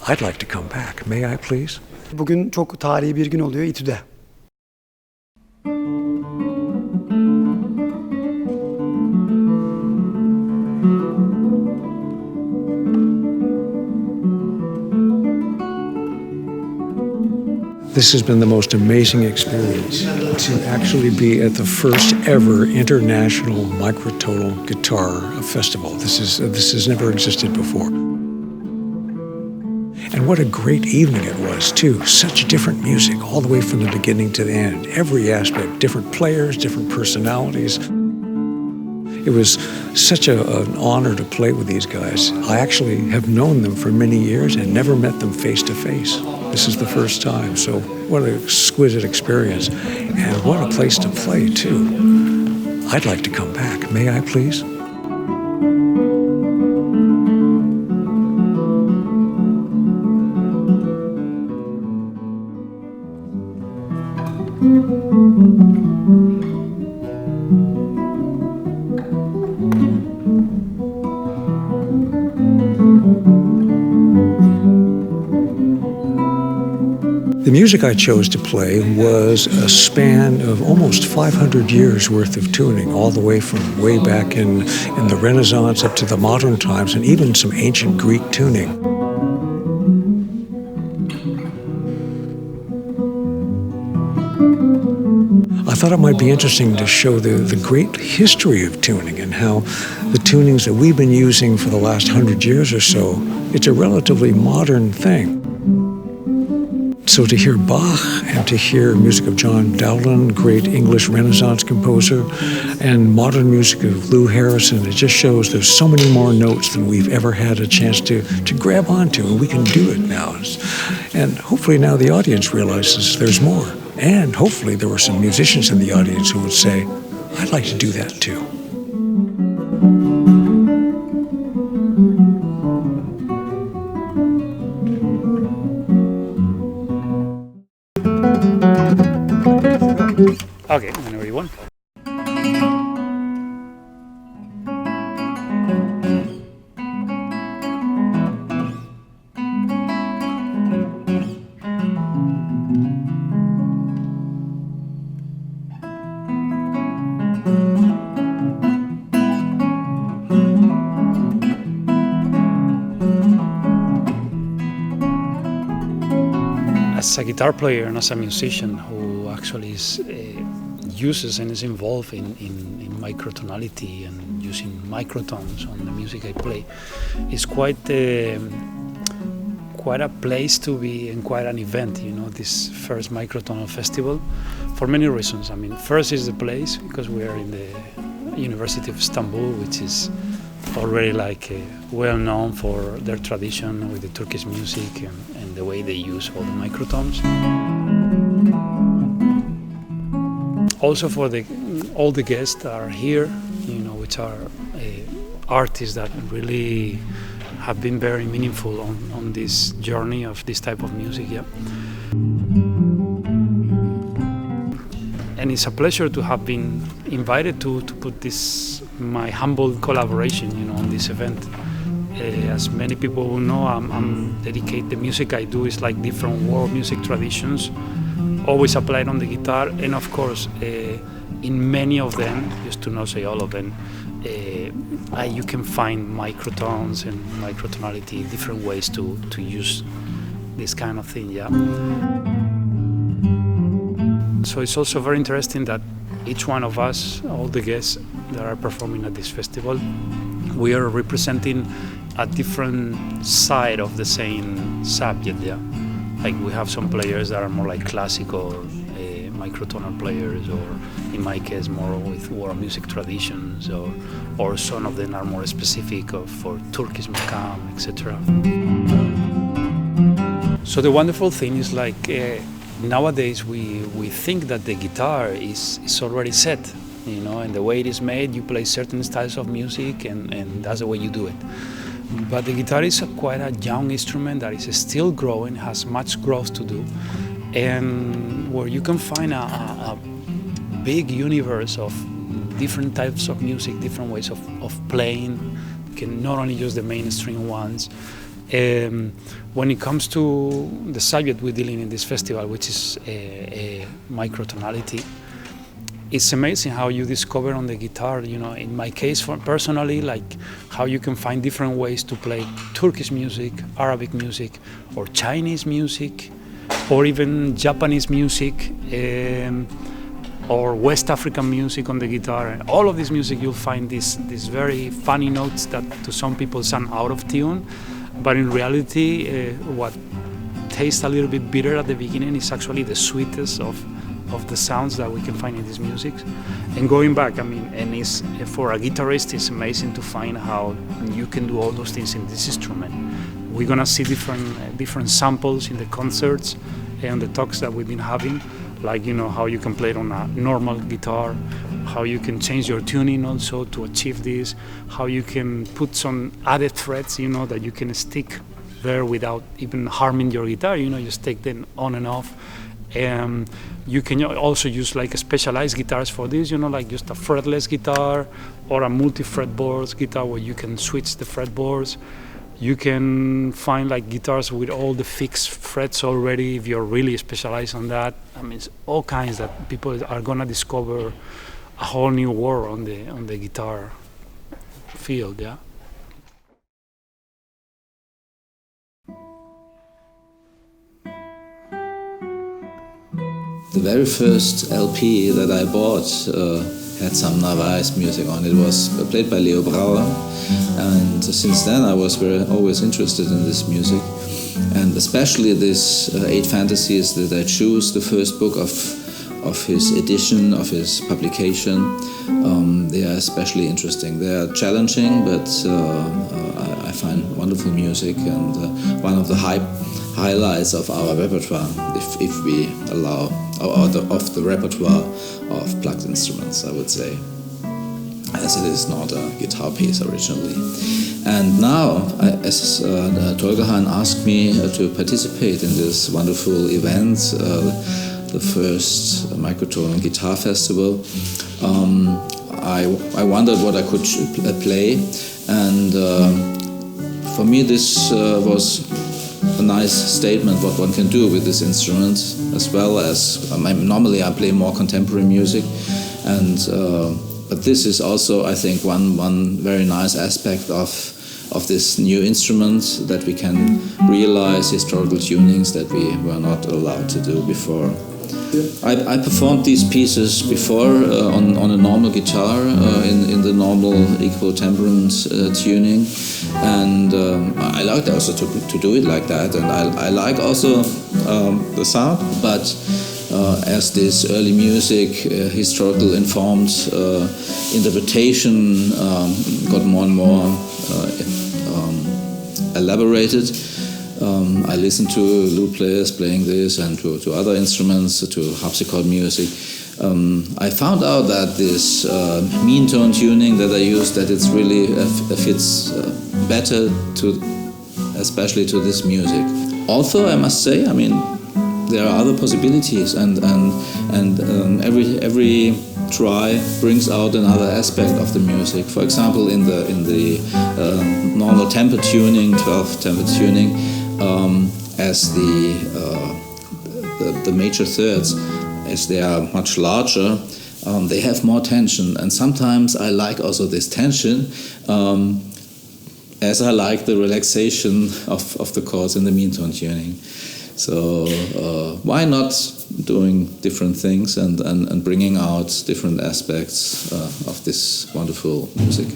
I'd like to come back. May I please? Bugün çok tarihi bir gün oluyor İTÜ'de. This has been the most amazing experience to actually be at the first ever international Microtonal Guitar Festival. This has never existed before. And what a great evening it was, too. Such different music all the way from the beginning to the end. Every aspect, different players, different personalities. It was such an honor to play with these guys. I actually have known them for many years and never met them face to face. This is the first time, so what an exquisite experience. And what a place to play, too. I'd like to come back. May I, please? The music I chose to play was a span of almost 500 years worth of tuning, all the way from way back in the Renaissance up to the modern times, and even some ancient Greek tuning. I thought it might be interesting to show the great history of tuning and how the tunings that we've been using for the last 100 years or so, it's a relatively modern thing. So to hear Bach and to hear music of John Dowland, great English Renaissance composer, and modern music of Lou Harrison, it just shows there's so many more notes than we've ever had a chance to grab onto, and we can do it now. And hopefully now the audience realizes there's more. And hopefully there were some musicians in the audience who would say, I'd like to do that too. Okay, whenever you want. As a guitar player and as a musician who actually uses and is involved in microtonality and using microtones on the music I play, it's quite a place to be and quite an event, this first Microtonal Festival, for many reasons. I mean, first is the place, because we are in the University of Istanbul, which is already well known for their tradition with the Turkish music and the way they use all the microtones. Also for all the guests that are here, which are artists that really have been very meaningful on this journey of this type of music, yeah. And it's a pleasure to have been invited to put my humble collaboration, on this event. As many people will know, I'm dedicated. The music I do is like different world music traditions, always applied on the guitar, and of course, in many of them, just to not say all of them, you can find microtones and microtonality, different ways to use this kind of thing, yeah. So it's also very interesting that each one of us, all the guests that are performing at this festival, we are representing a different side of the same subject, yeah. Like we have some players that are more like classical microtonal players, or in my case more with world music traditions, or some of them are more specific for Turkish makam, etc. So the wonderful thing is nowadays we think that the guitar is already set, and the way it is made, you play certain styles of music and that's the way you do it. But the guitar is quite a young instrument that is still growing, has much growth to do, and where you can find a big universe of different types of music, different ways of playing. You can not only use the mainstream ones, When it comes to the subject we're dealing in this festival, which is microtonality, it's amazing how you discover on the guitar, you know, in my case, personally, like how you can find different ways to play Turkish music, Arabic music, or Chinese music, or even Japanese music, or West African music on the guitar. And all of this music, you'll find these very funny notes that to some people sound out of tune, but in reality, what tastes a little bit bitter at the beginning is actually the sweetest of the sounds that we can find in this music. And going back, I mean, and it's, for a guitarist, it's amazing to find how you can do all those things in this instrument. We're gonna see different samples in the concerts and the talks that we've been having, like, you know, how you can play it on a normal guitar, how you can change your tuning also to achieve this, how you can put some added frets, you know, that you can stick there without even harming your guitar, you know, just take them on and off. You can also use like specialized guitars for this, you know, like just a fretless guitar or a multi-fretboard guitar where you can switch the fretboards. You can find like guitars with all the fixed frets already if you're really specialized on that. I mean, it's all kinds that people are gonna discover a whole new world on the guitar field, yeah. The very first LP that I bought had some Narvaez music on it. It was played by Leo Brauer, and since then I was always interested in this music, and especially this Eight Fantasies that I choose, the first book of his edition, of his publication. They are especially interesting. They are challenging, but I find wonderful music, and one of the highlights of our repertoire, if we allow, of the repertoire of plucked instruments, I would say, as it is not a guitar piece originally. And now, as Tolgahan asked me to participate in this wonderful event, the first Microtonal Guitar Festival, I wondered what I could play, and for me this was a nice statement what one can do with this instrument, as well as normally I play more contemporary music, and but this is also, I think, one very nice aspect of this new instrument, that we can realize historical tunings that we were not allowed to do before. I performed these pieces before on a normal guitar in the normal equal temperament tuning, and I liked also to do it like that, and I like also the sound, but as this early music, historical informed interpretation got more and more elaborated, I listened to lute players playing this and to other instruments, to harpsichord music. I found out that this mean tone tuning that I use, that it's really fits better especially to this music. Also, I must say, I mean, there are other possibilities, and every try brings out another aspect of the music. For example, in the normal tempo tuning, 12 tempo tuning, as the major thirds, as they are much larger, they have more tension, and sometimes I like also this tension, as I like the relaxation of the chords in the mean tone tuning. So why not doing different things and bringing out different aspects of this wonderful music.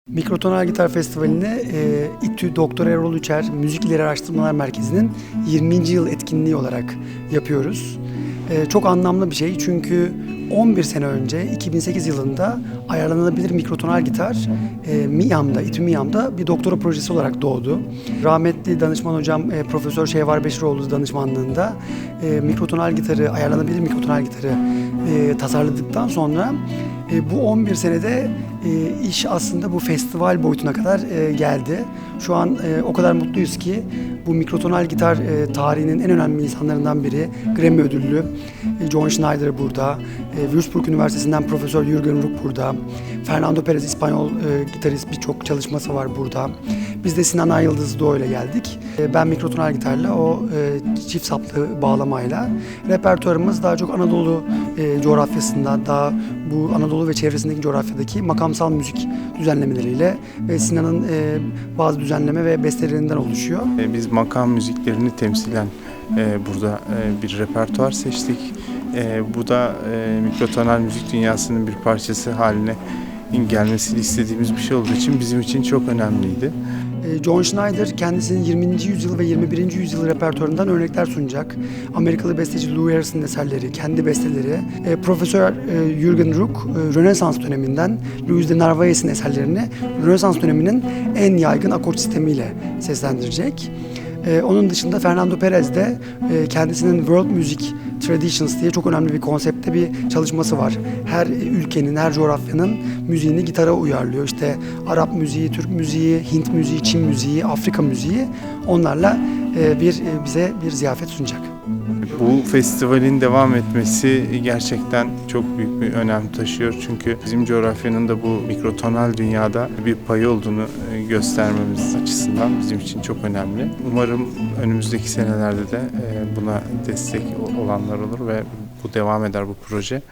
Microtonal Guitar Festivali'ne İTÜ Doktor Erol Uçer Müzik İleri Araştırmalar Merkezi'nin 20. yıl etkinliği olarak yapıyoruz. Çok anlamlı bir şey, çünkü 11 sene önce 2008 yılında ayarlanabilir mikrotonal gitar Miami'da, İTÜ Miami'da bir doktora projesi olarak doğdu. Rahmetli danışman hocam Profesör Şevval Beşiroğlu danışmanlığında mikrotonal gitarı, ayarlanabilir mikrotonal gitarı tasarladıktan sonra bu 11 senede iş aslında bu festival boyutuna kadar geldi. Şu an o kadar mutluyuz ki bu mikrotonal gitar tarihinin en önemli insanlarından biri, Grammy ödüllü John Schneider burada, Würzburg Üniversitesi'nden Profesör Jürgen Ruck burada, Fernando Perez İspanyol gitarist birçok çalışması var burada. Biz de Sinan Ayıldız Doğu'yla geldik. Ben mikrotonal gitarla, o çift saplı bağlamayla. Repertuarımız daha çok Anadolu coğrafyasında, daha bu Anadolu ve çevresindeki coğrafyadaki makamsal müzik düzenlemeleriyle ve Sinan'ın bazı düzenleme ve bestelerinden oluşuyor. Biz makam müziklerini temsilen burada bir repertuar seçtik. Bu da mikrotonal müzik dünyasının bir parçası haline gelmesini istediğimiz bir şey olduğu için bizim için çok önemliydi. John Schneider kendisinin 20. yüzyıl ve 21. yüzyıl repertuarından örnekler sunacak. Amerikalı besteci Lou Harris'in eserleri, kendi besteleri. Profesör Jürgen Ruck, Rönesans döneminden Luis de Narvaez'in eserlerini Rönesans döneminin en yaygın akort sistemiyle seslendirecek. Onun dışında Fernando Perez de kendisinin World Music Traditions diye çok önemli bir konseptte bir çalışması var. Her ülkenin, her coğrafyanın müziğini gitara uyarlıyor. İşte Arap müziği, Türk müziği, Hint müziği, Çin müziği, Afrika müziği, onlarla bize bir ziyafet sunacak. Bu festivalin devam etmesi gerçekten çok büyük bir önem taşıyor. Çünkü bizim coğrafyanın da bu mikrotonal dünyada bir payı olduğunu göstermemiz açısından bizim için çok önemli. Umarım önümüzdeki senelerde de buna destek olanlar olur ve bu devam eder, bu proje.